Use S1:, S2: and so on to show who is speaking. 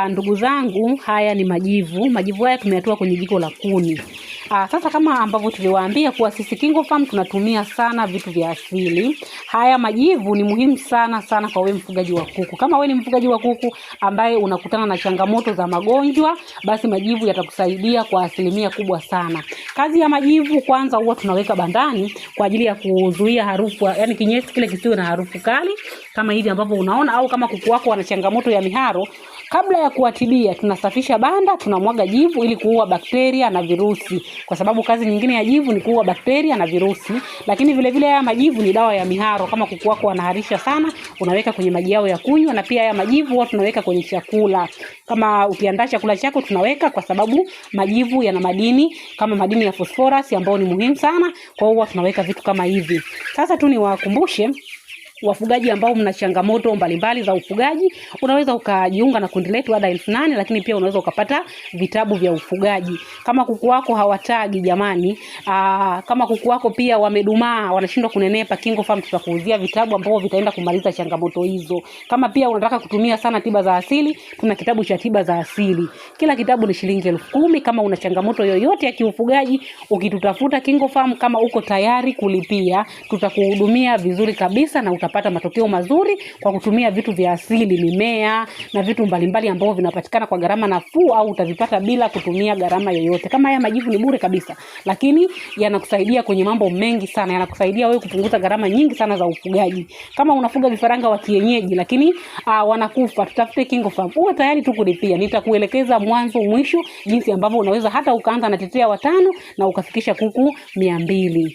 S1: Ndugu zangu, haya ni majivu. Majivu haya tumeyatoa kwenye jiko la kuni. Sasa kama ambavyo tuliwaambia kuwa sisi KingoFarm tunatumia sana vitu vya asili. Haya majivu ni muhimu sana kwa wewe mfugaji wa kuku. Kama wewe ni mfugaji wa kuku ambaye unakutana na changamoto za magonjwa, basi majivu yatakusaidia kwa asilimia kubwa sana. Kazi ya majivu, kwanza huwa tunaweka bandani kwa ajili ya kuzuia harufu, yani kinyesi kile kisiwe na harufu kali kama hivi ambavyo unaona, au kama kuku wako wana changamoto ya miharo. Kabla ya kuwatibia, tunasafisha banda, tunamwaga jivu ili kuua bakteria na virusi. Kwa sababu kazi nyingine ya jivu ni kuua bakteria na virusi. Lakini vile vile haya majivu ni dawa ya miharo. Kama kuku wako wanaharisha sana, unaweka kwenye maji yao ya kunywa. Na pia haya majivu huwa tunaweka kwenye chakula. Kama ukiandaa chakula chako tunaweka, kwa sababu majivu yana madini kama madini ya phosphorus ambayo ni muhimu sana. Kwa hiyo huwa tunaweka vitu kama hivi. Sasa tu niwakumbushe wafugaji ambao mna changamoto mbalimbali za ufugaji, unaweza ukajiunga na kundi letu ada 8,000, lakini pia unaweza ukapata vitabu vya ufugaji. Kama kuku wako hawatagi jamani, kama kuku wako pia wamedumaa, wanashindwa kunenepa, KingoFarm tutakuuzia vitabu ambavyo vitaenda kumaliza changamoto hizo. Kama pia unataka kutumia sana tiba za asili, tuna kitabu cha tiba za asili. Kila kitabu ni shilingi 10,000. Kama una changamoto yoyote ya kiufugaji, ukitutafuta KingoFarm, kama uko tayari kulipia, tutakuhudumia vizuri kabisa na utapata matokeo mazuri kwa kutumia vitu vya asili, mimea na vitu mbalimbali ambavyo vinapatikana kwa gharama nafuu, au utavipata bila kutumia gharama yoyote. Kama haya majivu ni bure kabisa, lakini yanakusaidia kwenye mambo mengi sana. Yanakusaidia wewe kupunguza gharama nyingi sana za ufugaji. Kama unafuga vifaranga wa kienyeji lakini wanakufa, tutafute KingoFarm. Uwe tayari tu kulipia. Nitakuelekeza mwanzo mwisho jinsi ambavyo unaweza hata ukaanza na tetea 5 na ukafikisha kuku 200.